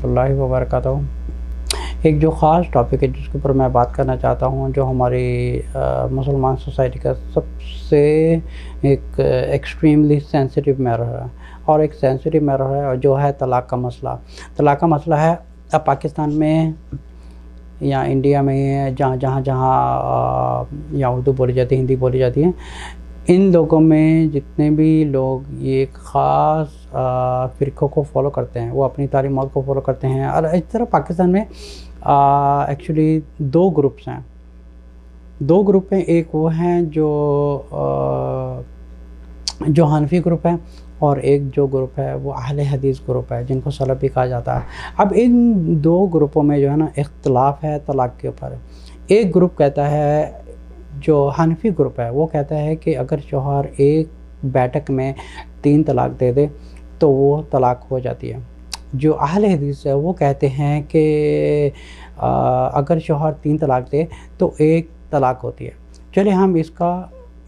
रहमतुल्लाहि व बरकातहू। एक जो ख़ास टॉपिक है जिसके ऊपर मैं बात करना चाहता हूँ, जो हमारी मुसलमान सोसाइटी का सबसे एक एक्सट्रीमली सेंसिटिव मैटर है, और एक सेंसिटिव मैटर है जो है तलाक़ का मसला। तलाक़ का मसला है अब पाकिस्तान में या इंडिया में, जहाँ या उर्दू बोली जाती है, हिंदी बोली जाती है, इन लोगों में जितने भी लोग ये ख़ास फ़िरक़ों को फॉलो करते हैं, वो अपनी तालीमात को फॉलो करते हैं। और इस तरह पाकिस्तान में एक्चुअली दो ग्रुप्स हैं। दो ग्रुप हैं, एक वो हैं जो हनफी ग्रुप है, और एक जो ग्रुप है वो अहले हदीस ग्रुप है, जिनको सलफ़ी कहा जाता है। अब इन दो ग्रुपों में जो है ना इख्तिलाफ़ है तलाक़ के ऊपर। एक ग्रुप कहता है, जो हनफी ग्रुप है, वो कहता है कि अगर शौहर एक बैठक में 3 तलाक़ दे दे तो वो तलाक़ हो जाती है। जो अहले हदीस है वो कहते हैं कि अगर शौहर 3 तलाक़ दे तो 1 तलाक़ होती है। चलिए हम इसका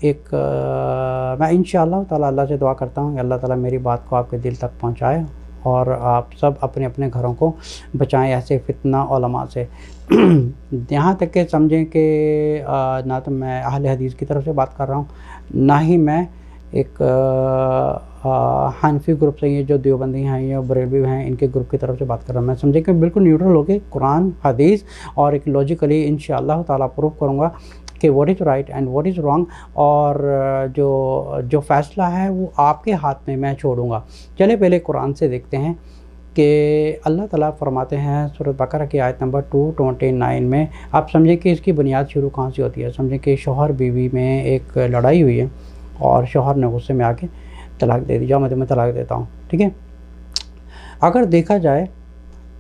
मैं इंशाअल्लाह ताला अल्लाह से दुआ करता हूँ कि अल्लाह ताला मेरी बात को आपके दिल तक पहुँचाए और आप सब अपने अपने घरों को बचाएं ऐसे फितना उलमा से। यहाँ तक के समझें कि ना तो मैं अहले हदीस की तरफ से बात कर रहा हूँ, ना ही मैं एक हनफी ग्रुप से, ये जो देवबंदी हैं या बरेलवी हैं, इनके ग्रुप की तरफ से बात कर रहा हूँ। मैं समझे कि बिल्कुल न्यूट्रल होकर कुरान हदीस और एक लॉजिकली इंशाअल्लाह ताला प्रूव करूँगा कि what is right and what is wrong, और जो फ़ैसला है वो आपके हाथ में मैं छोड़ूंगा। चलिए पहले कुरान से देखते हैं कि अल्लाह ताला फरमाते हैं सूरह बकरा की आयत नंबर 229 में। आप समझें कि इसकी बुनियाद शुरू कहाँ से होती है। समझें कि शौहर बीवी में एक लड़ाई हुई है और शौहर ने गुस्से में आके तलाक़ दे दी, जाओ मैं तुम्हें तलाक़ देता हूँ, ठीक है। अगर देखा जाए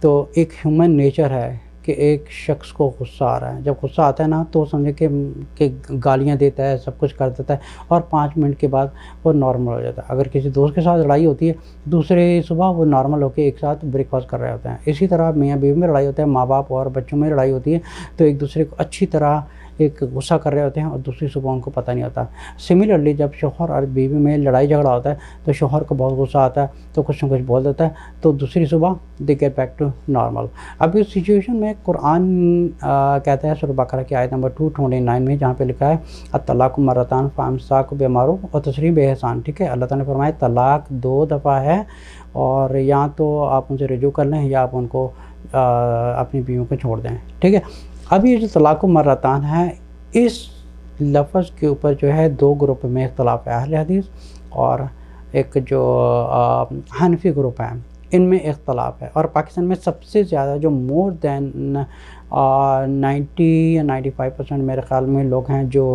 तो एक ह्यूमन नेचर है कि एक शख्स को गुस्सा आ रहा है, जब गुस्सा आता है ना तो समझे कि गालियाँ देता है, सब कुछ कर देता है, और 5 मिनट के बाद वो नॉर्मल हो जाता है। अगर किसी दोस्त के साथ लड़ाई होती है, दूसरे सुबह वो नॉर्मल होकर एक साथ ब्रेकफास्ट कर रहे होते हैं। इसी तरह मियाँ बीवी में लड़ाई होता है, माँ बाप और बच्चों में लड़ाई होती है, तो एक दूसरे को अच्छी तरह एक गुस्सा कर रहे होते हैं और दूसरी सुबह उनको पता नहीं होता। सिमिलरली जब शौहर और बीवी में लड़ाई झगड़ा होता है तो शौहर को बहुत गुस्सा आता है, तो कुछ न कुछ बोल देता है, तो दूसरी सुबह they get back to normal. अब इस सिचुएशन में कुरान कहता है सूरह बकरा की आयत नंबर 229 में, जहाँ पे लिखा है अत-तलाक़ु मर्रतान फ़इम्साकुम बिमारूफ़ व तसरीहुम बिइहसान, ठीक है। अल्लाह ताला ने फरमाया तलाक़ 2 दफ़ा है, और या तो आप उनसे रुजू कर लें या आप उनको अपनी बीवियों को छोड़ दें, ठीक है। अब ये जो तलाक़ु मर्रतान है, इस लफ्ज़ के ऊपर जो है 2 ग्रुप में इख्तिलाफ़ है, अहले हदीस और एक जो हनफी ग्रुप है, इनमें इख्तिलाफ़ है। और पाकिस्तान में सबसे ज़्यादा जो मोर दैन 90 या 95% मेरे ख़्याल में लोग हैं जो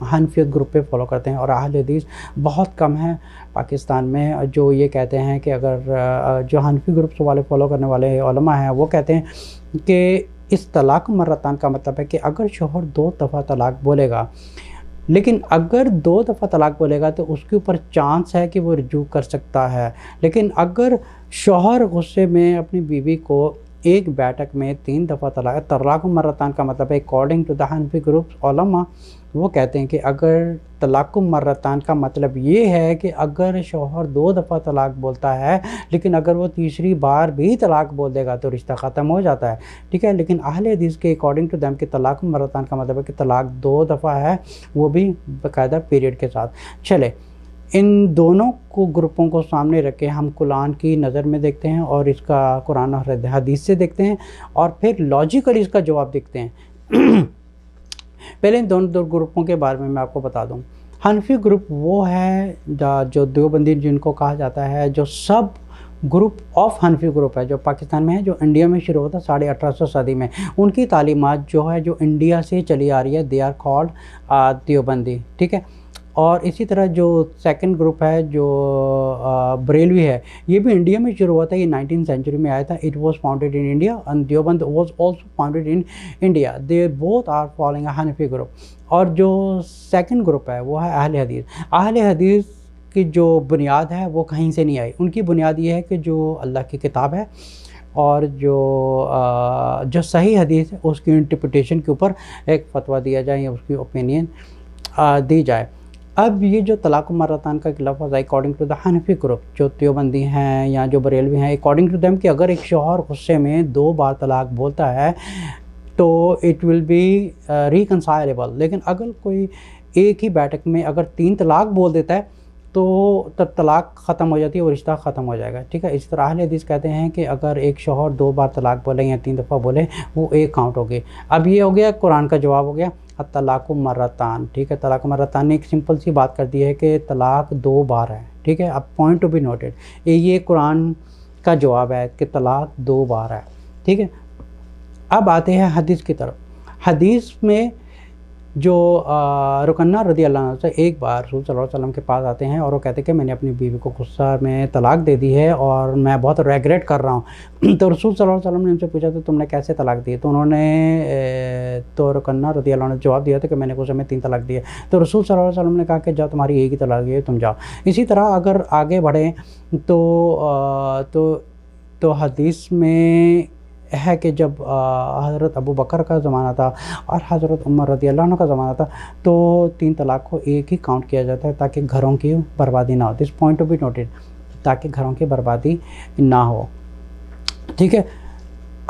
हनफियत ग्रुप पे फॉलो करते हैं, और अहले हदीस बहुत कम है पाकिस्तान में जो ये कहते हैं कि अगर जो हनफी ग्रुप वाले फॉलो करने वाले उलमा हैं वो कहते हैं कि इस तलाक़ मर्रतान का मतलब है कि अगर शौहर 2 दफ़ा तलाक़ बोलेगा, लेकिन अगर 2 दफ़ा तलाक़ बोलेगा तो उसके ऊपर चांस है कि वो रुजू कर सकता है। लेकिन अगर शौहर गुस्से में अपनी बीवी को एक बैठक में 3 दफ़ा तलाक़ मर्रतान का मतलब है according to the Hanafi group उलमा, वो कहते हैं कि अगर तलाक़ मर्रतान का मतलब ये है कि अगर शौहर 2 दफ़ा तलाक़ बोलता है, लेकिन अगर वो तीसरी बार भी तलाक़ बोल देगा तो रिश्ता ख़त्म हो जाता है, ठीक है। लेकिन अहले हदीस के अकॉर्डिंग टू देम कि तलाक़ मर्रतान का मतलब है कि तलाक़ 2 दफ़ा है, वो भी बाकायदा पीरियड के साथ। चले इन दोनों को ग्रुपों को सामने रख के हम कुरान की नज़र में देखते हैं और इसका कुरान और हदीस से देखते हैं, और फिर लॉजिकली इसका जवाब देखते हैं। पहले इन दोनों ग्रुपों के बारे में मैं आपको बता दूं। हनफी ग्रुप वो है जो देवबंदी जिनको कहा जाता है, जो सब ग्रुप ऑफ हनफी ग्रुप है जो पाकिस्तान में है, जो इंडिया में शुरू होता 1850 सदी में। उनकी तालीमात जो है जो इंडिया से चली आ रही है, दे आर कॉल्ड देवबंदी, ठीक है। और इसी तरह जो सेकंड ग्रुप है जो बरेलवी है, ये भी इंडिया में शुरू हुआ था, ये 19th सेंचुरी में आया था। It was founded in India and Deoband was also founded in India. They both are following a Hanafi group. और जो सेकंड ग्रुप है वो है अहले हदीस। अहले हदीस की जो बुनियाद है वो कहीं से नहीं आई। उनकी बुनियाद ये है कि जो अल्लाह की किताब है और जो सही हदीस है उसकी इंटरप्रिटेशन के ऊपर एक फतवा दिया जाए या उसकी ओपिनियन दी जाए। अब ये जो तलाक़ मर्रतान का एक लफ्ज़ है according to the Hanafi group, जो देवबंदी हैं या जो बरेलवी हैं, अकॉर्डिंग टू देम कि अगर एक शौहर गुस्से में 2 बार तलाक बोलता है तो इट विल बी रिकंसाइलेबल। लेकिन अगर कोई एक ही बैठक में अगर 3 तलाक बोल देता है तो तब तलाक ख़त्म हो जाती है, वो रिश्ता ख़त्म हो जाएगा, ठीक है। इस तरह अहले हदीस कहते हैं कि अगर एक शौहर 2 बार तलाक बोले या 3 दफ़ा बोले वो एक काउंट होगी। अब ये हो गया कुरान का जवाब हो गया तलाक़ु मर्रतान, ठीक है। तलाक़ मर्रतान ने एक सिंपल सी बात कर दी है कि तलाक 2 बार है, ठीक है। अब पॉइंट टू बी नोटेड, ये कुरान का जवाब है कि तलाक 2 बार है, ठीक है। अब आते हैं हदीस की तरफ। हदीस में जो रुकन्ना रज़ी अल्लाह अन्हा से एक बार रसूल सल्लल्लाहु अलैहि वसल्लम के पास आते हैं और वो कहते हैं कि मैंने अपनी बीवी को गुस्सा में तलाक दे दी है और मैं बहुत रेग्रेट कर रहा हूँ। तो रसूल सल्लल्लाहु अलैहि वसल्लम ने उनसे पूछा तो तुमने कैसे तलाक दी? तो उन्होंने तो रुकन्ना रज़ी अल्लाह अन्हा ने जवाब दिया था कि मैंने गुस्से में 3 तलाक दिए। तो रसूल सल्लल्लाहु अलैहि वसल्लम ने कहा कि जाओ तुम्हारी एक ही तलाक है, तुम जाओ। इसी तरह अगर आगे बढ़ें तो हदीस में है कि जब हज़रत अबू बकर का ज़माना था और हज़रत उमर रज़ी अल्लाह अन्हु का ज़माना था तो 3 तलाक को एक ही काउंट किया जाता है ताकि घरों की बर्बादी ना हो। This point to be noted, ताकि घरों की बर्बादी ना हो, ठीक है।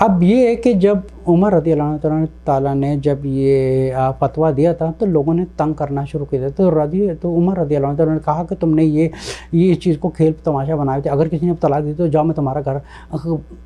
अब ये है कि जब उमर रज़ी अल्लाह ताला ने जब ये फतवा दिया था तो लोगों ने तंग करना शुरू किया था। तो उमर रज़ी अल्लाह ताला ने कहा कि तुमने ये इस चीज़ को खेल तमाशा बनाए थे, अगर किसी ने अब तलाक दी तो जाओ मैं तुम्हारा घर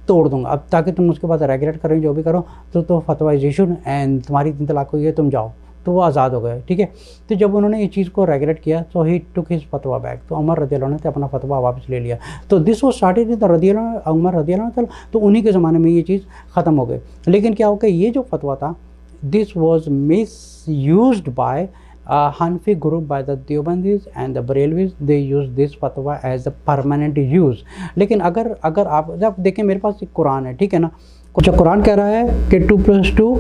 तोड़ दूँगा, अब ताकि तुम उसके बाद रेगुलेट करो जो भी करो तो फतवा इज़ इशूड एंड तुम्हारी 3 तलाक हुई है, तुम जाओ। तो वो आज़ाद हो गए, ठीक है। तो जब उन्होंने इस चीज़ को रेगुलेट किया तो ही टुक हिज फतवा बैक, तो उमर रज़ी अल्लाह ने अपना फतवा वापस ले लिया। तो this was started with Umar रज़ी अल्लाह, तो उन्हीं के ज़माने में ये चीज़ ख़त्म हो गई। लेकिन क्या हो गया, ये जो फतवा था this was misused by Hanafi group by the Deobandis and the Barelvis, they use this फतवा एज अ परमानेंट यूज़। लेकिन अगर आप जब देखें मेरे पास एक कुरान है, ठीक है ना, कुछ कुरान कह रहा है कि 2 + 2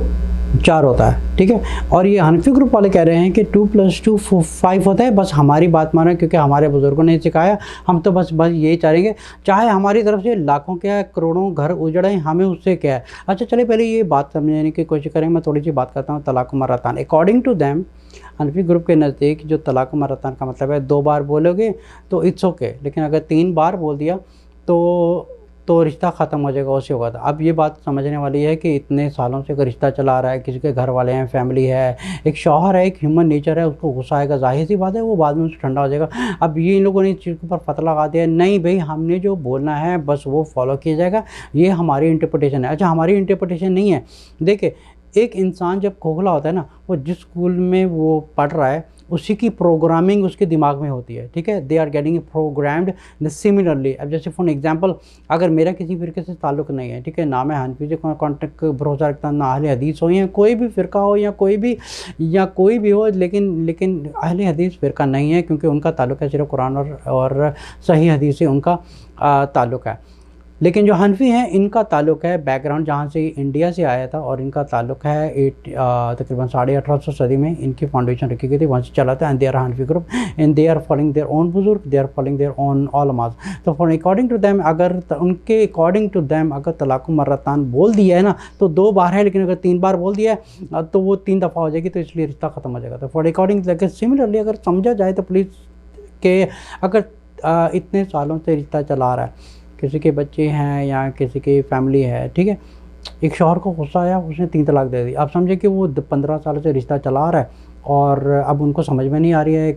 4 होता है, ठीक है। और ये हनफी ग्रुप वाले कह रहे हैं कि 2 + 2 5 होता है। बस हमारी बात मानो क्योंकि हमारे बुज़ुर्गों ने सिखाया, हम तो बस यही चाहेंगे, चाहे हमारी तरफ से लाखों क्या करोड़ों घर उजड़े, हमें उससे क्या है। अच्छा चलिए पहले ये बात समझने की कोशिश करें। मैं थोड़ी सी बात करता हूँ तलाक़ मर्रतान। According to them, Hanafi group के नज़दीक जो तलाक़ मर्रतान का मतलब है 2 बार बोलोगे तो इट्स ओके, लेकिन अगर 3 बार बोल दिया तो रिश्ता ख़त्म हो जाएगा, उससे होगा। अब ये बात समझने वाली है कि इतने सालों से अगर रिश्ता चला रहा है, किसी के घर वाले हैं, फैमिली है, एक शौहर है, एक ह्यूमन नेचर है, उसको गुस्सा आएगा, ज़ाहिर सी बात है वो बाद में उससे ठंडा हो जाएगा। अब ये इन लोगों ने इस चीज़ के ऊपर पता लगा दिया, नहीं भाई हमने जो बोलना है बस वो फॉलो किया जाएगा, ये हमारी इंटरप्रिटेशन है। अच्छा हमारी इंटरप्रिटेशन नहीं है। देखिए एक इंसान जब खोखला होता है ना, वो जिस स्कूल में वो पढ़ रहा है उसी की प्रोग्रामिंग उसके दिमाग में होती है, ठीक है। They are getting programmed similarly. अब जैसे फॉर एग्जांपल अगर मेरा किसी फ़िरके से ताल्लुक़ नहीं है, ठीक है, ना मैं हनफी से कॉन्टेक्ट भरोसा रखता, ना अहले हदीस हो या कोई भी फ़िरका हो या कोई भी हो, लेकिन अहले हदीस फ़िरका नहीं है क्योंकि उनका ताल्लुक़ है सिर्फ कुरान और सही हदीस से उनका ताल्लुक़ है। लेकिन जो हनफी हैं इनका ताल्लुक़ है बैकग्राउंड जहाँ से इंडिया से आया था और इनका ताल्लुक़ है तकरीबन 1850 सदी में इनकी फाउंडेशन रखी गई थी, वहाँ से चला था। And they are Hanafi group and they are following their own बुजुर्ग, they are following their own उलमाज़। तो फॉर अकॉर्डिंग टू दैम उनके अकॉर्डिंग टू दैम अगर तलाक़ मर्रतान बोल दिया है ना तो 2 बार है, लेकिन अगर 3 बार बोल दिया है तो वो 3 दफ़ा हो जाएगी, तो इसलिए रिश्ता ख़त्म हो जाएगा। तो फॉर अकॉर्डिंग लेकिन सिमिलरली अगर समझा जाए तो प्लीज़ के अगर इतने सालों से रिश्ता चला रहा है, किसी के बच्चे हैं या किसी की फैमिली है, ठीक है, एक शौहर को गुस्सा आया, उसने 3 तलाक दे दी। आप समझे कि वो 15 साल से रिश्ता चला रहा है और अब उनको समझ में नहीं आ रही है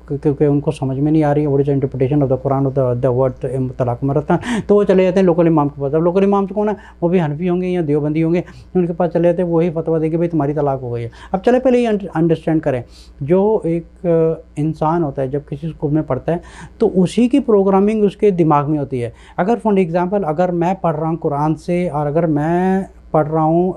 क्योंकि उनको समझ में नहीं आ रही है what is the interpretation of the Quran of the word तलाक़ मर्रतान। तो वो चले जाते हैं लोकल इमाम के पास। अब लोकल इमाम तो कौन है, वो भी हनफी होंगे या देवबंदी होंगे, उनके पास चले जाते हैं, वही फतवा देंगे भाई तुम्हारी तलाक हो गई है। अब चले पहले ये अंडरस्टैंड करें, जो एक इंसान होता है जब किसी स्कूल में पढ़ता है तो उसी की प्रोग्रामिंग उसके दिमाग में होती है। अगर फॉर एग्ज़ाम्पल अगर मैं पढ़ रहा हूँ कुरान से और अगर मैं पढ़ रहा हूँ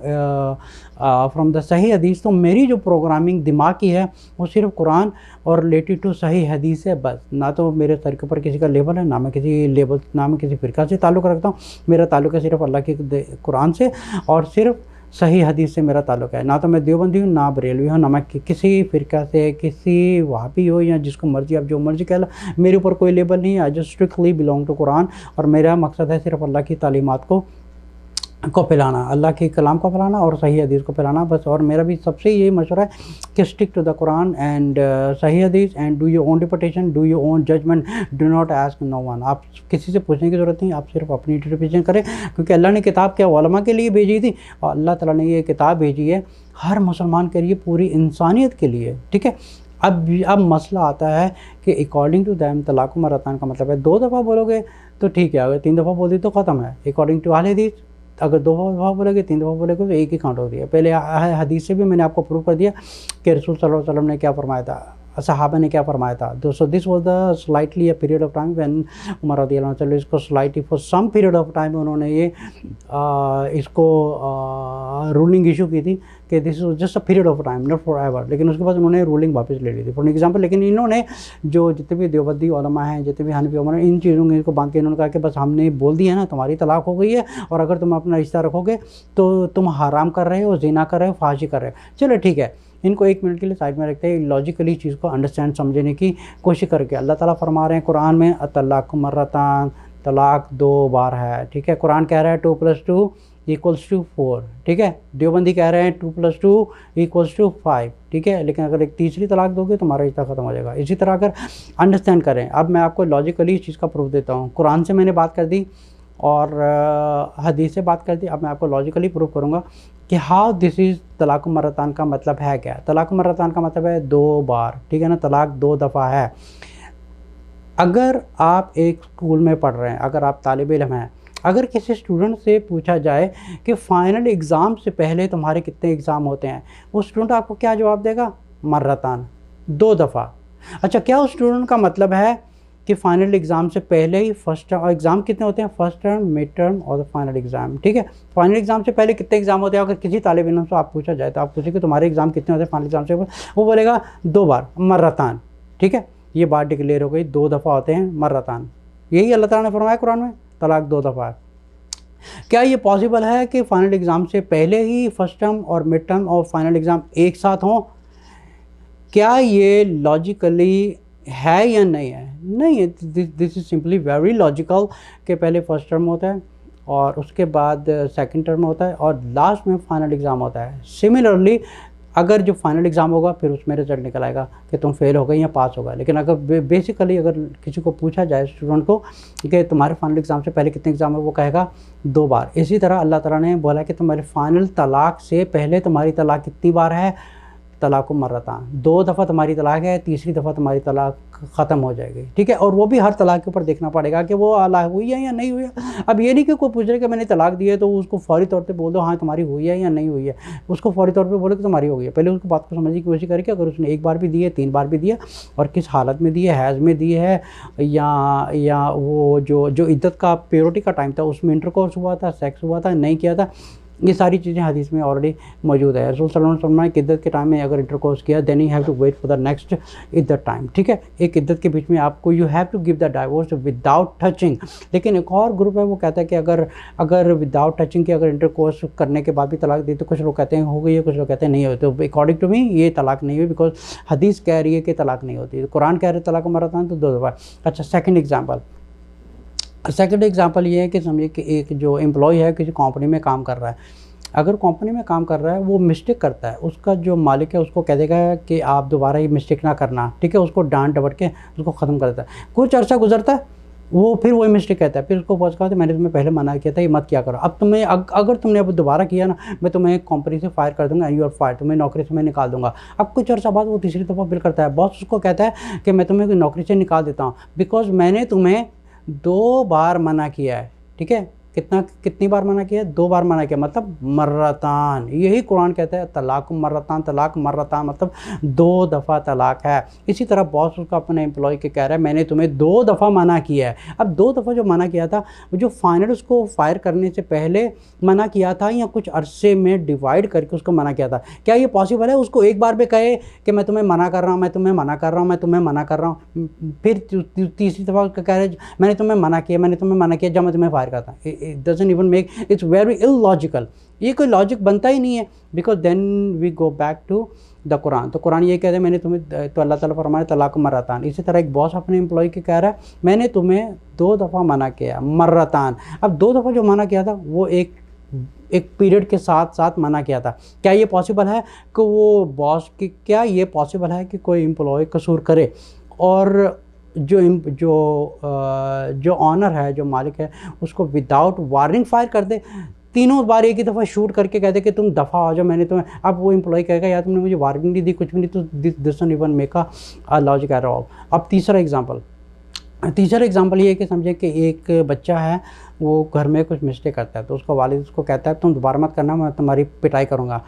फ्रॉम द सही हदीस, तो मेरी जो प्रोग्रामिंग दिमाग की है वो सिर्फ कुरान और रिलेटेड टू सही हदीस है बस। ना तो मेरे सर के ऊपर किसी का लेबल है, ना मैं किसी फ़िरका से ताल्लुक़ रखता हूँ। मेरा ताल्लुक़ है सिर्फ अल्लाह के कुरान से और सिर्फ सही हदीस से मेरा ताल्लुक़ है। ना तो मैं देवबंदी हूँ, ना बरेलवी हूँ, ना मैं किसी फ़िरका से, किसी वहाबी हो या जिसको मर्ज़ी आप जो मर्ज़ी कह लो, मेरे ऊपर कोई लेबल नहीं है। I just strictly belong to Quran और मेरा मकसद है सिर्फ अल्लाह की तालीमात को को पिलाना, अल्लाह के कलाम को पिलाना और सही हदीस को पिलाना बस। और मेरा भी सबसे यही मशवरा है कि stick to the Quran and सही हदीस and do your own interpretation, do your own judgement, do not ask no one. आप किसी से पूछने की ज़रूरत नहीं, आप सिर्फ अपनी इंटरप्रिटेशन करें, क्योंकि अल्लाह ने किताब क्या उलमा के लिए भेजी थी, और अल्लाह ताला ने ये किताब भेजी है हर मुसलमान के लिए, पूरी इंसानियत के लिए। ठीक है, अब मसला आता है कि अकॉर्डिंग टू दैम तलाक़ मरतान का मतलब है 2 दफ़ा बोलोगे तो ठीक है, अगर 3 दफ़ा बोल दी तो ख़त्म है। अकॉर्डिंग टू अहले हदीस अगर 2 दफ़ा बोलोगे 3 दफ़ा बोलोगे तो एक ही काउंट हो रही है। पहले हदीस से भी मैंने आपको प्रूव कर दिया कि रसूल सल्लल्लाहु अलैहि वसल्लम ने क्या फरमाया था, सहाबा ने क्या फरमाया था। So this was the slightly a period of time when Umar रज़ियल्लाहु अन्हु, चलो इसको slightly for some period of time उन्होंने ये इसको रूलिंग इशू की थी कि this is just a period of time not for ever, लेकिन उसके बाद उन्होंने रूलिंग वापस ले ली थी फॉर एग्जाम्पल। लेकिन इन्होंने जो जितने भी देवबंदी उलमा हैं, जितने भी हनफी उलमा हैं, इन चीज़ों को बांध के इन्होंने कहा कि बस हमने बोल दिया ना तुम्हारी तलाक हो गई है, और अगर तुम अपना रिश्ता रखोगे तो तुम हराम कर रहे हो, ज़िना कर रहे हो, फाशी कर रहे हो। चलो ठीक है, इनको 1 मिनट के लिए साइड में रखते हैं, लॉजिकली चीज़ को अंडरस्टैंड समझने की कोशिश करके। अल्लाह ताला फरमा रहे हैं कुरान में तलाक मर्रतान, तलाक 2 बार है। ठीक है, कुरान कह रहा है 2 + 2 = 4। ठीक है, देवबंदी कह रहे हैं 2 + 2 = 5। ठीक है, लेकिन अगर एक तीसरी तलाक दोगे तो तुम्हारा रिश्ता ख़त्म हो जाएगा। इसी तरह अगर अंडरस्टैंड करें, अब मैं आपको लॉजिकली इस चीज़ का प्रूफ देता हूँ। कुरान से मैंने बात कर दी और हदीस से बात कर दी, अब मैं आपको लॉजिकली प्रूफ करूँगा कि हाउ दिस इज़ तलाक मर्रतान का मतलब है क्या। तलाक मर्रतान का मतलब है 2 बार। ठीक है ना, तलाक 2 दफ़ा है। अगर आप एक स्कूल में पढ़ रहे हैं, अगर आप तालिब इल्म हैं, अगर किसी स्टूडेंट से पूछा जाए कि फ़ाइनल एग्ज़ाम से पहले तुम्हारे कितने एग्ज़ाम होते हैं, वो स्टूडेंट आपको क्या जवाब देगा? मर्रतान, 2 दफ़ा। अच्छा, क्या उस स्टूडेंट का मतलब है कि फ़ाइनल एग्ज़ाम से पहले ही फर्स्ट टर्म, एग्ज़ाम कितने होते हैं? फर्स्ट टर्म, मिड टर्म और फाइनल एग्ज़ाम। ठीक है, फाइनल एग्ज़ाम से पहले कितने एग्ज़ाम होते हैं? अगर किसी तालिब इल्म से आप पूछा जाए तो आप पूछे कि तुम्हारे एग्ज़ाम कितने होते हैं फाइनल एग्ज़ाम से, वो बोलेगा 2 बार, मर्रतान। ठीक है, ये बात डिक्लेयर हो गई, 2 दफ़ा होते हैं मर्रतान। यही अल्लाह ताला ने फरमाया कुरान में, तलाक 2 दफ़ा है। क्या ये पॉसिबल है कि फ़ाइनल एग्ज़ाम से पहले ही फर्स्ट टर्म और मिड टर्म और फाइनल एग्ज़ाम एक साथ हों? क्या ये लॉजिकली है या नहीं है? नहीं है। This is simply very logical कि पहले फर्स्ट टर्म होता है और उसके बाद सेकंड टर्म होता है और लास्ट में फाइनल एग्ज़ाम होता है। सिमिलरली अगर जो फाइनल एग्ज़ाम होगा फिर उसमें रिजल्ट निकल आएगा कि तुम फेल हो गए या पास हो गए। लेकिन अगर बेसिकली अगर किसी को पूछा जाए स्टूडेंट को कि तुम्हारे फाइनल एग्ज़ाम से पहले कितने एग्ज़ाम है, वो कहेगा 2 बार। इसी तरह अल्लाह ताला ने बोला कि तुम्हारे फाइनल तलाक से पहले तुम्हारी तलाक कितनी बार है? तलाक मर्रतान, 2 दफ़ा तुम्हारी तलाक है, तीसरी दफ़ा तुम्हारी तलाक ख़त्म हो जाएगी। ठीक है, और वो भी हर तलाक के ऊपर देखना पड़ेगा कि वो अला हुई है या नहीं हुई है। अब ये नहीं कि कोई पूछ रहे कि मैंने तलाक दी है तो उसको फौरी तौर पे बोल दो हाँ तुम्हारी हुई है या नहीं हुई है, उसको फौरी तौर पे बोलो कि तुम्हारी हो गई है। पहले उसको बात को समझने की कोशिश करें कि अगर उसने 1 बार भी दी है, 3 बार भी दिया और किस हालत में दी है, हैज़ में दी है या वो जो इद्दत का प्योरिटी का टाइम था उसमें इंटरकोर्स हुआ था, सेक्स हुआ था, नहीं किया था, ये सारी चीज़ें हदीस में ऑलरेडी मौजूद है। रसूल सल्लल्लाहु अलैहि वसल्लम ने इद्दत के टाइम में अगर इंटरकोर्स किया then you have to wait for the next इद्दत टाइम। ठीक है, एक इद्दत के बीच में आपको you have to give the divorce without touching. लेकिन एक और ग्रुप है वो कहता है कि अगर विदाउट टचिंग के अगर इंटरकोर्स करने के बाद भी तलाक दी तो कुछ लोग कहते हैं हो गई है, कुछ लोग कहते हैं नहीं होती। तो अकॉर्डिंग टू मी ये तलाक नहीं हुई, बिकॉज हदीस कह रही है कि तलाक नहीं होती, कुरान कह रहे तलाक मर्रतान तो 2 दफ़ा। अच्छा, सेकंड एग्जांपल ये है कि समझिए कि एक जो एम्प्लॉय है किसी कंपनी में काम कर रहा है, अगर कंपनी में काम कर रहा है वो मिस्टेक करता है, उसका जो मालिक है उसको कह देगा कि आप दोबारा ये मिस्टेक ना करना। ठीक है, उसको डांट डपट के उसको ख़त्म कर देता है। कुछ अर्सा गुजरता है वो फिर वही मिस्टेक कहता है, फिर उसको पहुँच कहा मैंने तुम्हें पहले मना किया था ये मत किया करो, अब तुम्हें अगर तुमने अब दोबारा किया ना मैं तुम्हें कंपनी से फायर कर दूंगा, यू आर फायर, तुम्हें नौकरी से मैं निकाल दूंगा। अब कुछ अर्सा बाद वो तीसरी दफ़ा फिर करता है, बॉस उसको कहता है कि मैं तुम्हें नौकरी से निकाल देता हूँ बिकॉज मैंने तुम्हें 2 बार मना किया है। ठीक है, कितनी बार मना किया? 2 बार मना किया, मतलब मर्रतान। यही कुरान कहता है तलाक मर्रतान मतलब 2 दफ़ा तलाक है। इसी तरह बॉस उसका अपने एम्प्लॉय के कह रहा है मैंने तुम्हें 2 दफ़ा मना किया है। अब 2 दफ़ा जो मना किया था जो फाइनल उसको फायर करने से पहले मना किया था या कुछ अरसे में डिवाइड करके उसको मना किया था, क्या ये पॉसिबल है उसको एक बार भी कहे कि मैं तुम्हें मना कर रहा हूँ, मैं तुम्हें मना कर रहा हूँ, मैं तुम्हें मना कर रहा हूँ, फिर तीसरी दफ़ा कह रहे मैंने तुम्हें मना किया जब मैं तुम्हें फायर करता? It doesn't even make, it's very illogical। ये कोई लॉजिक बनता ही नहीं है, because then we go back to the Quran. तो कुरान ये कहते हैं मैंने तुम्हें, तो अल्लाह ताला फरमाया तलाक मर्रतान। इसी तरह एक बॉस अपने एम्प्लॉय के कह रहा है मैंने तुम्हें 2 दफ़ा मना किया, मर्रतान। अब 2 दफ़ा जो मना किया था वो एक एक पीरियड के साथ साथ मना किया था। क्या ये पॉसिबल है कि वो बॉस की, क्या ये पॉसिबल है कि कोई एम्प्लॉय कसूर करे और जो ऑनर है, जो मालिक है, उसको विदाउट वार्निंग फायर कर दे, तीनों बार एक ही दफ़ा शूट करके कहते कि तुम दफ़ा हो जाओ, मैंने तुम्हें, अब वो एम्प्लॉय कहेगा यार तुमने मुझे वार्निंग नहीं दी, कुछ भी नहीं, तो this doesn't even make a logic at all. अब तीसरा एग्जांपल ये है कि समझे कि एक बच्चा है, वो घर में कुछ मिस्टेक करता है, तो उसका वालिद उसको कहता है तुम दोबारा मत करना, मैं तुम्हारी पिटाई करूँगा।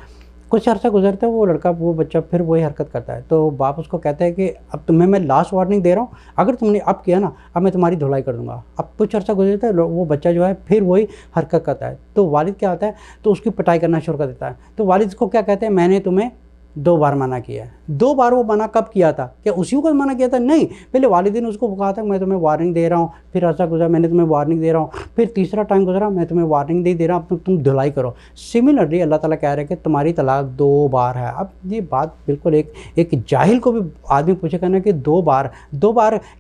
कुछ अर्सा गुजरता है, वो बच्चा फिर वही हरकत करता है, तो बाप उसको कहता है कि अब तुम्हें मैं लास्ट वार्निंग दे रहा हूँ, अगर तुमने अब किया ना, अब मैं तुम्हारी धुलाई कर दूंगा। अब कुछ अर्सा गुजरता है, वो बच्चा जो है फिर वही हरकत करता है, तो वालिद क्या होता है, तो उसकी पिटाई करना शुरू कर देता है। तो वालिद को क्या कहते हैं, मैंने तुम्हें 2 बार मना किया है। 2 बार वो मना कब किया था, क्या उसी को मना किया था? नहीं, पहले वालिदैन ने उसको कहा था मैं तुम्हें वार्निंग दे रहा हूँ, फिर ऐसा गुजरा मैंने तुम्हें वार्निंग दे रहा हूँ, फिर तीसरा टाइम गुजरा मैं तुम्हें वार्निंग नहीं दे रहा, अब तुम धुलाई करो। सिमिलरली अल्लाह ताला कह रहे हैं कि तुम्हारी तलाक 2 बार है। अब ये बात बिल्कुल एक जाहिल को भी आदमी पूछेगा ना कि 2 बार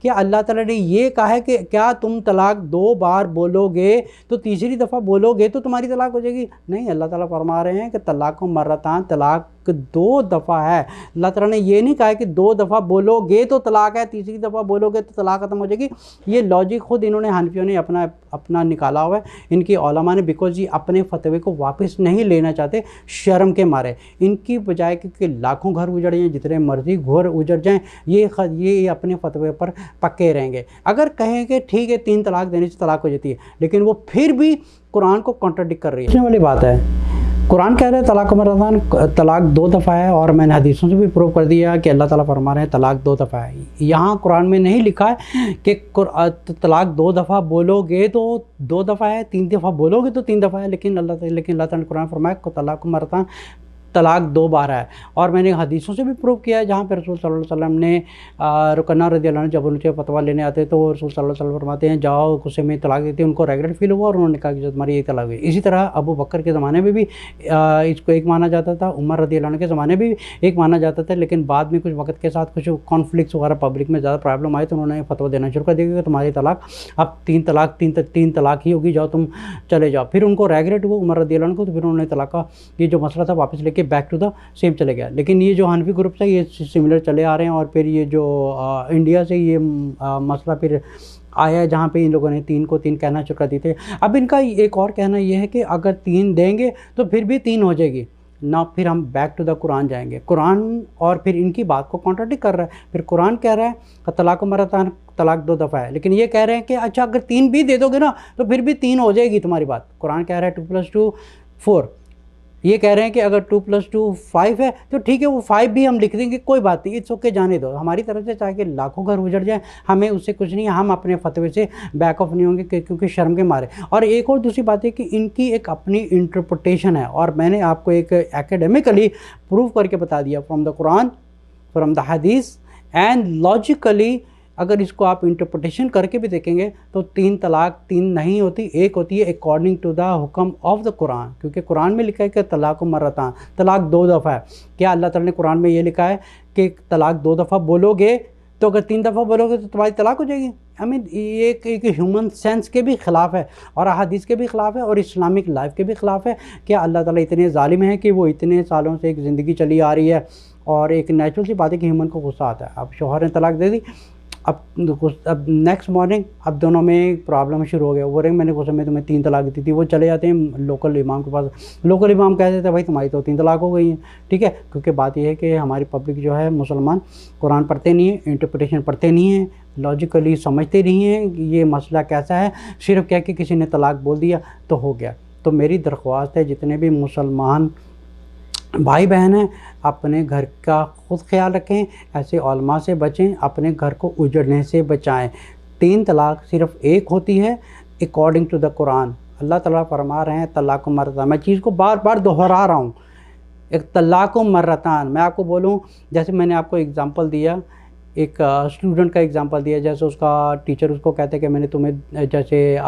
क्या अल्लाह ताला ने ये कहा है कि क्या तुम तलाक 2 बार बोलोगे तो तीसरी दफ़ा बोलोगे तो तुम्हारी तलाक हो जाएगी? नहीं, अल्लाह ताला फरमा रहे हैं कि तलाक मर्रतान, तलाक 2 दफ़ा है। अल्लाह ताला ने ये नहीं कहा है कि 2 दफ़ा बोलोगे तो तलाक है, तीसरी दफ़ा बोलोगे तो तलाक ख़त्म हो जाएगी। ये लॉजिक खुद इन्होंने हनफियों ने अपना निकाला हुआ है, इनकी उलमा ने, बिकॉज ये अपने फतवे को वापस नहीं लेना चाहते शर्म के मारे। इनकी बजाय कि लाखों घर उजड़ जाएँ, जितने मर्जी घर उजड़ जाएँ, ये अपने फतवे पर पक्के रहेंगे। अगर कहें कि ठीक है 3 तलाक देने से तलाक हो जाती है, लेकिन वो फिर भी कुरान को कॉन्ट्राडिक्ट कर रही है। वाली बात है, कुरान कह रहे हैं तलाक मर्रतान, तलाक 2 दफ़ा है, और मैंने हदीसों से भी प्रूव कर दिया कि अल्लाह ताला फरमा रहे हैं तलाक 2 दफ़ा है। यहाँ कुरान में नहीं लिखा है कि तलाक 2 दफ़ा बोलोगे तो 2 दफ़ा है, 3 दफ़ा बोलोगे तो 3 दफ़ा है, लेकिन अल्लाह ताला ने कुरान फरमाया तलाक मर्रतान, तलाक 2 बार है। और मैंने हदीसों से भी प्रूव किया है जहाँ पे रसूल सल्लल्लाहु अलैहि वसल्लम ने रुकन्ना रज़ियल्लाहु अन्हु जब उनसे फतवा लेने आते तो रसूल सल्लल्लाहु अलैहि वसल्लम फरमाते हैं जाओ गुस्से में तलाक देते हैं। उनको रेगुलर फील हुआ और उन्होंने कहा कि तुम्हारी एक तलाक हुई। इसी तरह अबू बकर के ज़माने में भी इसको एक माना जाता था, उमर रज़ियल्लाहु अन्हु के ज़माने में भी एक माना जाता था, लेकिन बाद में कुछ वक्त के साथ कुछ कॉन्फ्लिक्ट्स वगैरह पब्लिक में ज़्यादा प्रॉब्लम आई तो उन्होंने फतवा देना शुरू कर दिया कि तुम्हारी तलाक अब 3 तलाक ही होगी, जाओ तुम चले जाओ। फिर उनको रेगुलेट हुआ उमर रज़ियल्लाहु अन्हु को, तो फिर उन्होंने तलाक का ये जो मसला था वापस लेके बैक टू द सेम चले गया। लेकिन ये जो हनफी ग्रुप है ये सिमिलर चले आ रहे हैं, और फिर ये जो इंडिया से ये मसला फिर आया है जहाँ पे इन लोगों ने 3 को 3 कहना शुरू कर दिए थे। अब इनका एक और कहना ये है कि अगर 3 देंगे तो फिर भी 3 हो जाएगी ना, फिर हम बैक टू द कुरान जाएंगे। कुरान और फिर इनकी बात को कॉन्ट्राडिक्ट कर रहा है। फिर कुरान कह रहा है तलाक मर्रतान, तलाक 2 दफ़ा है, लेकिन ये कह रहे हैं कि अच्छा अगर 3 भी दे दोगे ना तो फिर भी 3 हो जाएगी तुम्हारी बात। कुरान कह रहा है 2 + 2 4, ये कह रहे हैं कि अगर 2 + 2 5 है तो ठीक है, वो 5 भी हम लिख देंगे, कोई बात नहीं, इट्स ओके, जाने दो। हमारी तरफ से चाहे कि लाखों घर उजड़ जाए, हमें उससे कुछ नहीं, हम अपने फतवे से बैक ऑफ नहीं होंगे क्योंकि शर्म के मारे। और एक और दूसरी बात है कि इनकी एक अपनी इंटरप्रिटेशन है, और मैंने आपको एक एकेडमिकली प्रूव करके बता दिया from the Quran, from the हदीस एंड लॉजिकली। अगर इसको आप इंटरप्रिटेशन करके भी देखेंगे तो 3 तलाक 3 नहीं होती, एक होती है अकॉर्डिंग टू द हुक्म ऑफ द कुरान, क्योंकि कुरान में लिखा है कि तलाक मर्रतान, तलाक 2 दफ़ा है। क्या अल्लाह ताला ने कुरान में ये लिखा है कि तलाक 2 दफ़ा बोलोगे तो अगर 3 दफ़ा बोलोगे तो तुम्हारी तलाक हो जाएगी? आई मीन ये एक ह्यूमन सेंस के भी ख़िलाफ़ है, और हदीस के भी ख़िलाफ़ है, और इस्लामिक लाइफ के भी ख़िलाफ़ है। क्या अल्लाह ताला इतने ज़ालिम है कि वो इतने सालों से एक ज़िंदगी चली आ रही है, और एक नेचुरल सी बात है कि ह्यूमन को गुस्सा आता है। अब शौहर ने तलाक दे दी, अब नेक्स्ट मॉर्निंग अब दोनों में प्रॉब्लम शुरू हो गया। वो रहे मैंने गुस्से में तुम्हें 3 तलाक दी थी, वो चले जाते हैं लोकल इमाम के पास, लोकल इमाम कह देते हैं भाई तुम्हारी तो 3 तलाक हो गई है, ठीक है। क्योंकि बात यह है कि हमारी पब्लिक जो है मुसलमान कुरान पढ़ते नहीं है, इंटरप्रिटेशन पढ़ते नहीं है, लॉजिकली समझते नहीं हैं ये मसला कैसा है, सिर्फ क्या कि किसी ने तलाक बोल दिया तो हो गया। तो मेरी दरख्वास्त है जितने भी मुसलमान भाई बहन हैं अपने घर का ख़ुद ख्याल रखें, ऐसे उलमा से बचें, अपने घर को उजड़ने से बचाएं। 3 तलाक सिर्फ एक होती है अकॉर्डिंग टू द कुरान। अल्लाह ताला फरमा रहे हैं तलाक मर्रतान, मैं चीज़ को बार बार दोहरा रहा हूँ, एक तलाक मर्रतान। मैं आपको बोलूँ, जैसे मैंने आपको एग्ज़ाम्पल दिया, एक स्टूडेंट का एग्जांपल दिया, जैसे उसका टीचर उसको कहता है कि मैंने तुम्हें, जैसे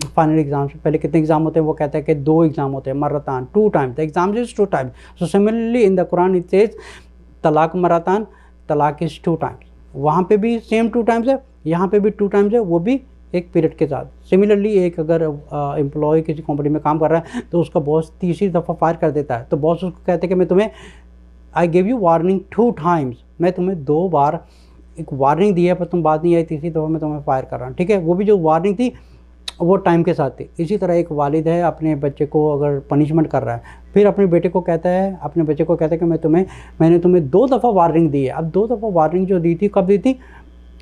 फाइनल एग्ज़ाम से पहले कितने एग्ज़ाम होते हैं, वो कहता है कि 2 एग्ज़ाम होते हैं, मर्रतान 2 times, the exam is 2 times. So similarly in the Quran it says तलाक मर्रतान, तलाक इज़ 2 टाइम्स। वहाँ पे भी सेम 2 टाइम्स है, यहाँ पे भी 2 टाइम्स है, वो भी एक पीरियड के साथ। सिमिलरली एक अगर एम्प्लॉय किसी कंपनी में काम कर रहा है तो उसका बॉस तीसरी दफ़ा फायर कर देता है, तो बॉस उसको कहते हैं कि मैं तुम्हें I give you warning 2 times, मैं तुम्हें 2 बार एक वार्निंग दी है पर तुम बात नहीं आई, तीसरी दफ़ा मैं तुम्हें फायर कर रहा हूँ। ठीक है, वो भी जो वार्निंग थी वो टाइम के साथ थी। इसी तरह एक वालिद है अपने बच्चे को अगर पनिशमेंट कर रहा है, फिर अपने बेटे को कहता है, अपने बच्चे को कहता है कि मैंने तुम्हें 2 दफ़ा वार्निंग दी है। अब 2 दफ़ा वार्निंग जो दी थी, कब दी थी?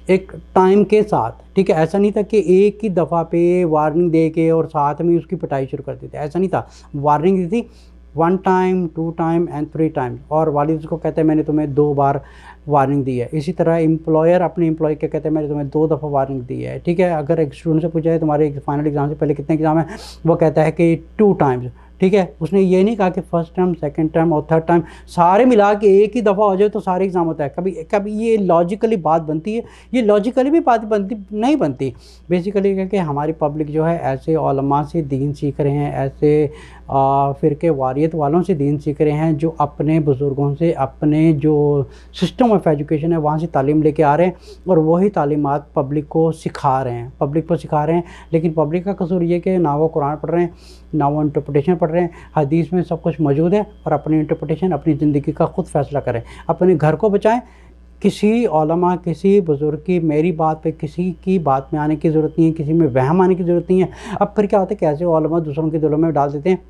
एक टाइम के साथ। ठीक है, ऐसा नहीं था कि एक ही दफ़ा पे वार्निंग दे के और साथ में उसकी पिटाई शुरू कर दी थी, ऐसा नहीं था। वार्निंग दी थी 1 टाइम, 2 टाइम एंड 3 टाइम, और वालिद उसको कहते हैं मैंने तुम्हें 2 बार वार्निंग दी है। इसी तरह एम्प्लॉयर अपने एम्प्लॉय के कहते हैं मैंने तुम्हें 2 दफ़ा वार्निंग दी है। ठीक है, अगर एक स्टूडेंट से पूछा है तुम्हारे फाइनल एग्जाम से पहले कितने एग्ज़ाम है, वो कहता है कि 2 टाइम्स। ठीक है, उसने ये नहीं कहा कि फर्स्ट टाइम, सेकंड टाइम और थर्ड टाइम सारे मिला के एक ही दफ़ा हो जाए तो सारे एग्ज़ाम होता है। कभी कभी ये लॉजिकली बात बनती है, ये लॉजिकली भी बात बनती नहीं बनती। बेसिकली क्या कि हमारी पब्लिक जो है ऐसे उलमा से दीन सीख रहे हैं, ऐसे फ़िरके वारियत वालों से दीन सीख रहे हैं जो अपने बुज़ुर्गों से, अपने जो सिस्टम ऑफ एजुकेशन है वहाँ से तालीम लेके आ रहे हैं और वही तालीमात पब्लिक को सिखा रहे हैं, पब्लिक को सिखा रहे हैं। लेकिन पब्लिक का कसूर ये कि ना वो कुरान पढ़ रहे हैं, ना वो इंटरप्रिटेशन पढ़ रहे हैं। हदीस में सब कुछ मौजूद है और अपनी इंटरप्रिटेशन, अपनी ज़िंदगी का ख़ुद फ़ैसला करें, अपने घर को बचाएं। किसी उलमा, किसी बुज़ुर्ग की मेरी बात पे किसी की बात में आने की ज़रूरत नहीं है, किसी में वहम आने की ज़रूरत नहीं है। अब फिर क्या होता है, कैसे उलमा दूसरों के दिलों में डाल देते हैं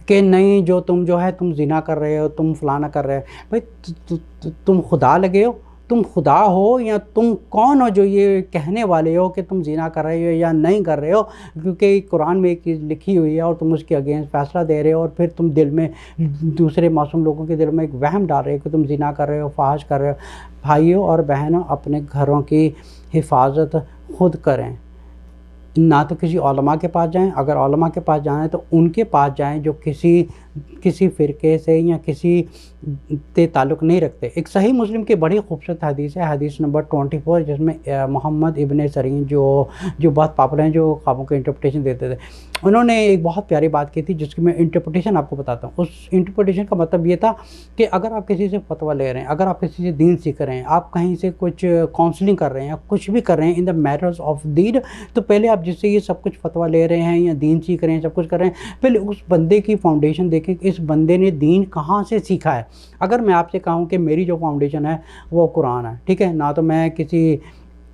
कि नहीं जो तुम जो है तुम ज़िना कर रहे हो, तुम फलाना कर रहे हो। भाई तुम खुदा लगे हो, तुम खुदा हो या तुम कौन हो जो ये कहने वाले हो कि तुम ज़िना कर रहे हो या नहीं कर रहे हो? क्योंकि कुरान में एक चीज़ लिखी हुई है और तुम उसके अगेंस्ट फ़ैसला दे रहे हो और फिर तुम दिल में, दूसरे मासूम लोगों के दिल में एक वहम डाल रहे हो कि तुम ज़िना कर रहे हो, फाहिश कर रहे हो। भाइयों और बहनों, अपने घरों की हिफाजत खुद करें, ना तो किसी उलमा के पास जाएं। अगर उलमा के पास जाना है तो उनके पास जाएं जो किसी फ़िरके से या किसी से ताल्लुक़ नहीं रखते। एक सही मुस्लिम की बड़ी खूबसूरत हदीस है, हदीस नंबर 24, जिसमें मोहम्मद इब्न सरीन जो बहुत पॉपुलर हैं, जो ख्वाबों के इंटरप्रिटेशन देते थे, उन्होंने एक बहुत प्यारी बात की थी जिसकी मैं इंटरप्रिटेशन आपको बताता हूँ। उस इंटरप्रिटेशन का मतलब ये था कि अगर आप किसी से फतवा ले रहे हैं, अगर आप किसी से दीन सीख रहे हैं, आप कहीं से कुछ काउंसलिंग कर रहे हैं, कुछ भी कर रहे हैं इन द मैटर्स ऑफ दीन, तो पहले आप जिससे ये सब कुछ फतवा ले रहे हैं या दीन सीख रहे हैं, सब कुछ कर रहे हैं, पहले उस बंदे की फाउंडेशन देखें कि इस बंदे ने दीन कहाँ से सीखा है। अगर मैं आपसे कहूँ कि मेरी जो फाउंडेशन है वो कुरान है, ठीक है, ना तो मैं किसी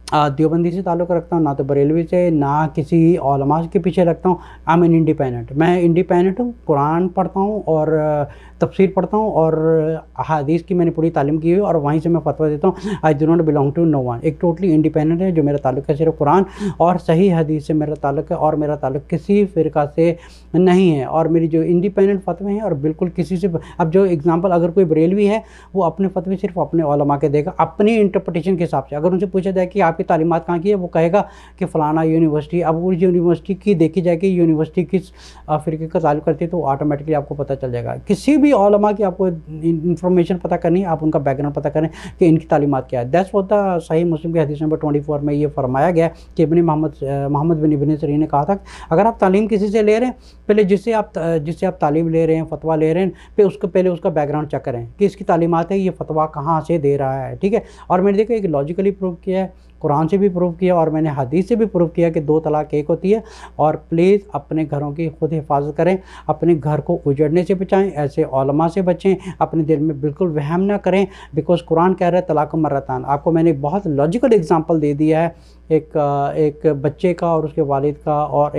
देवबंदी से ताल्लुक़ रखता हूँ, ना तो बरेलवी से, ना किसी उलमा के पीछे रखता हूँ। आई एम एन इंडिपेंडेंट, मैं इंडिपेंडेंट हूँ। कुरान पढ़ता हूँ और तफसीर पढ़ता हूँ और हदीस की मैंने पूरी तालीम की हुई है और वहीं से मैं फतवा देता हूँ। I do not belong to no one. एक टोटली इंडिपेंडेंट है जो मेरा ताल्लुक़ है सिर्फ कुरान और सही हदीस से मेरा ताल्लुक़ है और मेरा ताल्लुक़ किसी फ़िरका से नहीं है। और मेरी जो इंडिपेंडेंट फतवे हैं और बिल्कुल किसी से, अब जो एग्ज़ाम्पल, अगर कोई बरेलवी है वो अपने फतवे सिर्फ अपने उलमा के देगा, अपनी इंटरप्रिटेशन के हिसाब से। अगर उनसे पूछा जाए कि आपकी तालीमात कहाँ की है, वो कहेगा कि फ़लाना यूनिवर्सिटी। अब उस यूनिवर्सिटी की देखी जाए कि यूनिवर्सिटी किस फ़िरके का ताल्लुक़ करती है तो ऑटोमेटिकली आपको पता चल जाएगा। किसी भी उलमा की आपको इंफॉर्मेशन पता करनी है, आप उनका बैकग्राउंड पता करें कि इनकी तालीमात क्या है। दैट्स व्हाट द सही मुस्लिम की हदीस नंबर 24 में ये फरमाया गया कि मोहम्मद बिन इब्न सरीन ने कहा था, अगर आप तालीम किसी से ले रहे हैं, पहले जिससे आप तालीम ले रहे हैं, फतवा ले रहे हैं, फिर उसको पहले उसका बैकग्राउंड चेक करें कि इसकी तालीमात है, ये फतवा कहाँ से दे रहा है। ठीक है, और मैंने देखा एक लॉजिकली प्रूव किया है, कुरान से भी प्रूव किया और मैंने हदीस से भी प्रूव किया कि 2 तलाक एक होती है। और प्लीज़ अपने घरों की खुद हिफाजत करें, अपने घर को उजड़ने से बचाएं, ऐसे उलमा से बचें, अपने दिल में बिल्कुल वहम ना करें, बिकॉज़ कुरान कह रहा है तलाक़ मर्रतान। आपको मैंने बहुत लॉजिकल एग्जांपल दे दिया है, एक बच्चे का और उसके वालिद का और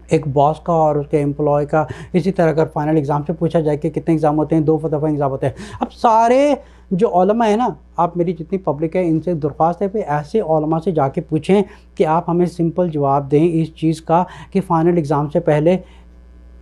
एक बॉस का और उसके एम्प्लॉय का। इसी तरह अगर फाइनल एग्ज़ाम से पूछा जाए कि कितने एग्ज़ाम होते हैं, 2 दफ़ा एग्ज़ाम होते हैं। अब सारे जो उलमा है ना, आप मेरी जितनी पब्लिक है इनसे दरख्वास्त है कि ऐसे उलमा से जाके पूछें कि आप हमें सिंपल जवाब दें इस चीज़ का कि फ़ाइनल एग्ज़ाम से पहले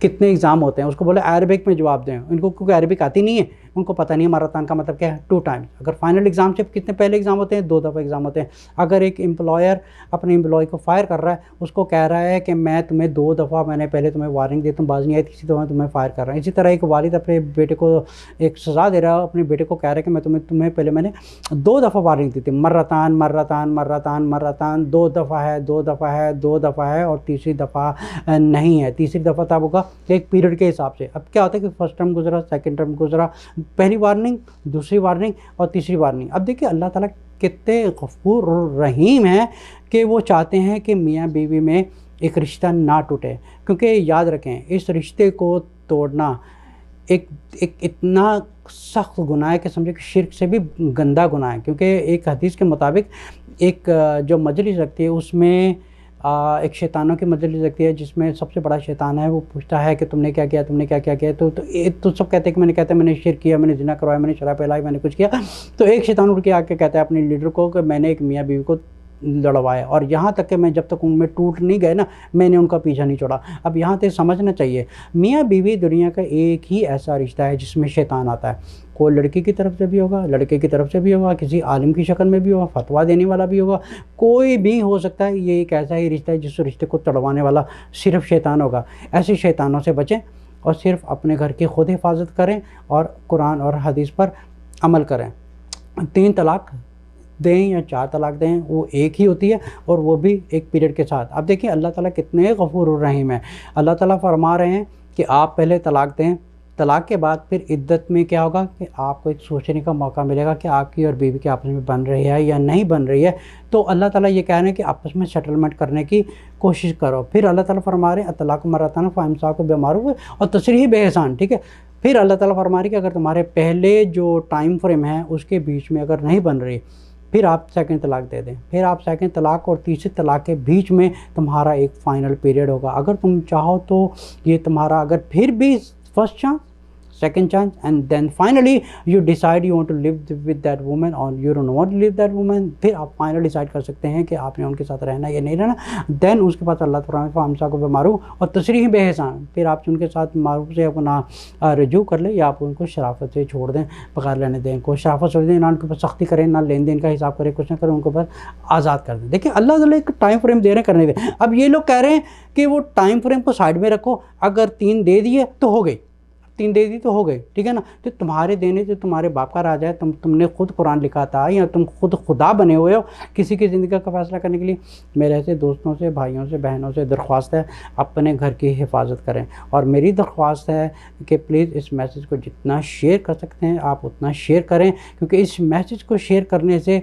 कितने एग्ज़ाम होते हैं। उसको बोले अरबिक में जवाब दें, इनको क्योंकि अरबिक आती नहीं है, उनको पता नहीं है मर्रतान का मतलब क्या है, 2 टाइम्स। अगर फाइनल एग्ज़ाम से कितने पहले एग्ज़ाम होते हैं, 2 दफ़ा एग्ज़ाम होते हैं। अगर एक एम्प्लॉयर अपने एम्प्लॉय को फायर कर रहा है, उसको कह रहा है कि मैं तुम्हें 2 दफ़ा मैंने पहले तुम्हें वार्निंग दी, तुम बाज नहीं आई, तीसरी दफ़ा तुम्हें फायर कर रहा है। इसी तरह एक वालिद अपने बेटे को एक सज़ा दे रहा है, अपने बेटे को कह रहा है कि मैं तुम्हें पहले मैंने 2 दफ़ा वार्निंग दी थी, मर्रतान मर्रतान मर्रतान मर्रतान, 2 दफ़ा है, 2 दफ़ा है, 2 दफ़ा है और तीसरी दफ़ा नहीं है। तीसरी दफ़ा तब होगा एक पीरियड के हिसाब से। अब क्या होता है कि फर्स्ट टर्म गुजरा, सेकंड टर्म गुजरा, पहली वार्निंग, दूसरी वार्निंग और तीसरी वार्निंग। अब देखिए अल्लाह ताला कितने गफूर और रहीम हैं कि वो चाहते हैं कि मियाँ बीवी में एक रिश्ता ना टूटे। क्योंकि याद रखें, इस रिश्ते को तोड़ना एक एक इतना सख्त गुनाह है कि समझो कि शिर्क से भी गंदा गुनाह है। क्योंकि एक हदीस के मुताबिक एक जो मजलिस लगती है उसमें एक शैतानों की मजलिस लगती है, जिसमें सबसे बड़ा शैतान है, वो पूछता है कि तुमने क्या किया, तुमने क्या क्या किया। तो सब कहते हैं कि मैंने कहते हैं मैंने शिर्क किया, मैंने जिना करवाया, मैंने शराब पिलाई, मैंने कुछ किया। तो एक शैतान उठ के आके कहता है अपने लीडर को कि मैंने एक मियाँ बीवी को लड़वाया, और यहाँ तक कि मैं जब तक उनमें टूट नहीं गए ना, मैंने उनका पीछा नहीं छोड़ा। अब यहाँ तक समझना चाहिए, मियाँ बीवी दुनिया का एक ही ऐसा रिश्ता है जिसमें शैतान आता है। कोई लड़की की तरफ से भी होगा, लड़के की तरफ से भी होगा, किसी आलिम की शक्ल में भी होगा, फतवा देने वाला भी होगा, कोई भी हो सकता है। ये एक ऐसा ही रिश्ता है जिस रिश्ते को तड़वाने वाला सिर्फ शैतान होगा। ऐसे शैतानों से बचें और सिर्फ अपने घर की खुद हिफाजत करें और कुरान और हदीस पर अमल करें। 3 तलाक दें या 4 तलाक दें, वो एक ही होती है, और वो भी एक पीरियड के साथ। अब देखिए अल्लाह ताला कितने गफूर और रहीम है। अल्लाह ताला फरमा रहे हैं कि आप पहले तलाक दें, तलाक के बाद फिर इद्दत में क्या होगा कि आपको एक सोचने का मौका मिलेगा कि आपकी और बीवी के आपस में बन रही है या नहीं बन रही है। तो अल्लाह ताला ये कह रहे हैं कि आपस में सेटलमेंट करने की कोशिश करो। फिर अल्लाह ताला फरमा रहे हैं तलाक मरतान फ़इमसाकुम बिमारूफ़ और तसरीह बेहसान, ठीक है। फिर अल्लाह ताला फरमा रहे हैं कि अगर तुम्हारे पहले जो टाइम फ्रेम है उसके बीच में अगर नहीं बन रही, फिर आप सेकंड तलाक दे दें। फिर आप सेकंड तलाक और तीसरे तलाक के बीच में तुम्हारा एक फ़ाइनल पीरियड होगा। अगर तुम चाहो तो ये तुम्हारा, अगर फिर भी first chance, second chance, and then finally you decide you want to live with that woman or you don't want to live that woman, फिर आप फाइनल डिसाइड कर सकते हैं कि आपने उनके साथ रहना या नहीं रहना। देन उसके बाद अल्लाह ताला हमसा को बेमारूफ और तशरीह बेहसान, फिर आप उनके साथ मारूफ से अपना रजू कर ले या आप उनको शराफत से छोड़ दें, बगैर लेने दें को शराफत छोड़ दें, ना उनके ऊपर सख्ती करें, ना लेन देन का हिसाब करें, कुछ ना करें, उनको बस आज़ाद कर दें। देखिए अल्लाह ताला एक टाइम फ्रेम दे रहे हैं, करने दें। अब ये लोग कह रहे हैं कि वो टाइम फ्रेम को साइड में रखो, अगर 3 दे दिए तो हो गई, 3 दे दी तो हो गई, ठीक है ना। तो तुम्हारे देने से तुम्हारे बाप का राज है, तुमने खुद कुरान लिखा था या तुम खुद खुदा बने हुए हो किसी की ज़िंदगी का फैसला करने के लिए। मेरे ऐसे दोस्तों से, भाइयों से, बहनों से दरख्वास्त है अपने घर की हिफाजत करें। और मेरी दरख्वास्त है कि प्लीज़ इस मैसेज को जितना शेयर कर सकते हैं आप उतना शेयर करें, क्योंकि इस मैसेज को शेयर करने से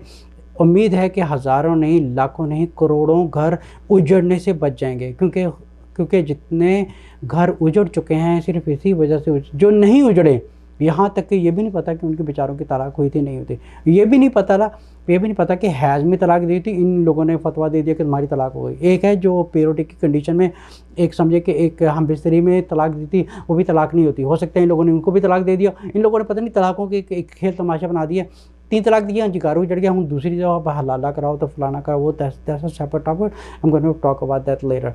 उम्मीद है कि हज़ारों नहीं, लाखों नहीं, करोड़ों घर उजड़ने से बच जाएंगे। क्योंकि जितने घर उजड़ चुके हैं सिर्फ इसी वजह से, जो नहीं उजड़े, यहाँ तक कि ये भी नहीं पता कि उनके बेचारों की तलाक हुई थी नहीं हुई थी, ये भी नहीं पता कि हैज़ में तलाक दी थी, इन लोगों ने फतवा दे दिया कि तुम्हारी तलाक हो गई। एक है जो पीरियोडिक की कंडीशन में, एक समझे कि एक हम बिस्तरी में तलाक दी थी, वो भी तलाक नहीं होती, हो सकता है इन लोगों ने उनको भी तलाक दे दिया। इन लोगों ने पता नहीं तलाकों के एक खेल तमाशा बना दिया। 3 तलाक दिया, जिगारू उजड़ गया, हम दूसरी जगह हलाला कराओ तो फलाना कराओ, वो that's a separate topic, I am going to talk about that later.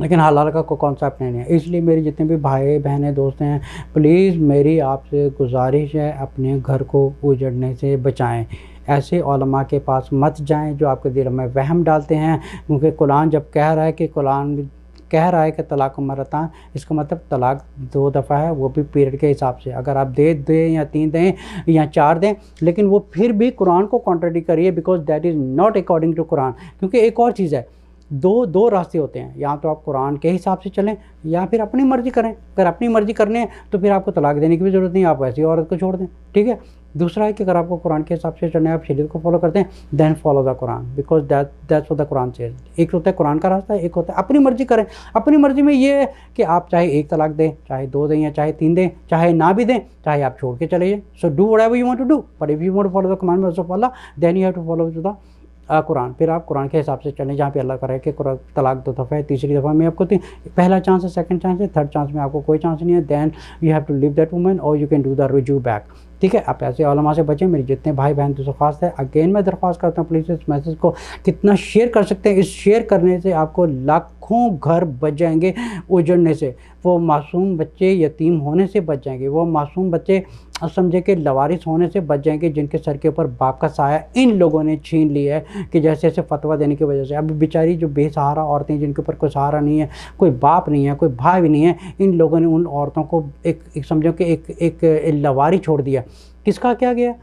लेकिन हलाल का कोई कॉन्सेप्ट नहीं है। इसलिए मेरे जितने भी भाई बहनें दोस्त हैं, प्लीज़ मेरी आपसे गुजारिश है अपने घर को उजड़ने से बचाएं। ऐसे उलमा के पास मत जाएं जो आपके दिल में वहम डालते हैं, क्योंकि कुरान जब कह रहा है कि तलाक मरतान, इसका मतलब तलाक 2 दफ़ा है, वो भी पीरियड के हिसाब से। अगर आप दें या 3 दें या 4 दें, लेकिन वो फिर भी कुरान को कॉन्ट्रडिक्ट करिए, because that is not according to Quran. क्योंकि एक और चीज़ है, दो रास्ते होते हैं, या तो आप कुरान के हिसाब से चलें या फिर अपनी मर्ज़ी करें। अगर अपनी मर्ज़ी करनी है तो फिर आपको तलाक देने की भी ज़रूरत नहीं, आप ऐसी औरत को छोड़ दें, ठीक है। दूसरा है कि अगर आपको कुरान के हिसाब से चलना है, आप शरीयत को फॉलो करते हैं, then follow the Quran, because that's what the Quran says. एक होता है कुरान का रास्ता, एक होता है अपनी मर्ज़ी करें। अपनी मर्ज़ी में ये है कि आप चाहे 1 तलाक दें, चाहे 2 दें या चाहे 3 दें, चाहे ना भी दें, चाहे आप छोड़ के चले जाएँ। So do whatever you want to do, but if you want to follow the commandments of Allah, then you have to follow the Quran. फिर आप कुरान के हिसाब से चलें, जहाँ पे अल्लाह करे कि तलाक 2 दफ़ा है, तीसरी दफ़ा में आपको पहला चांस है, सेकंड चांस है, थर्ड चांस में आपको कोई चांस नहीं है, then you have to live that woman और यू कैन डू द रुजू बैक, ठीक है। आप ऐसे उलमा से बचें। मेरे जितने भाई बहन तो दरख्वास्त है, अगेन मैं दरख्वास्त करता हूँ, प्लीज़ इस मैसेज को कितना शेयर कर सकते हैं। इस शेयर करने से आपको लाखों घर बच जाएंगे उजड़ने से, वो मासूम बच्चे यतीम होने से बच जाएंगे, वो मासूम बच्चे समझे कि लवारिस होने से बच जाएंगे, जिनके सर के ऊपर बाप का साया इन लोगों ने छीन लिया है कि जैसे ऐसे फतवा देने की वजह से। अब बेचारी जो बेसहारा औरतें, जिनके ऊपर कोई सहारा नहीं है, कोई बाप नहीं है, कोई भाई भी नहीं है, इन लोगों ने उन औरतों को एक समझो कि एक लवारी छोड़ दिया। किसका क्या गया?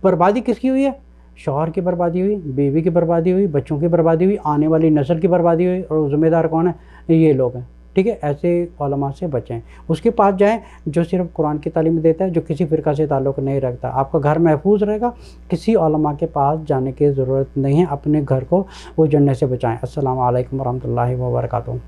बर्बादी किसकी हुई है? शौहर की बर्बादी हुई, बीवी की बर्बादी हुई, बच्चों की बर्बादी हुई, आने वाली नस्ल की बर्बादी हुई, और ज़िम्मेदार कौन है? ये लोग हैं, ठीक है। ठीक है, ऐसे उलमा से बचें। उसके पास जाएँ जो सिर्फ़ कुरान की तालीम देता है, जो किसी फ़िरक़ा से ताल्लुक़ नहीं रखता। आपका घर महफूज़ रहेगा, किसी उलमा के पास जाने की ज़रूरत नहीं है। अपने घर को उस जन्नत से बचाएँ। अस्सलामु अलैकुम व रहमतुल्लाहि व बरकातुहू।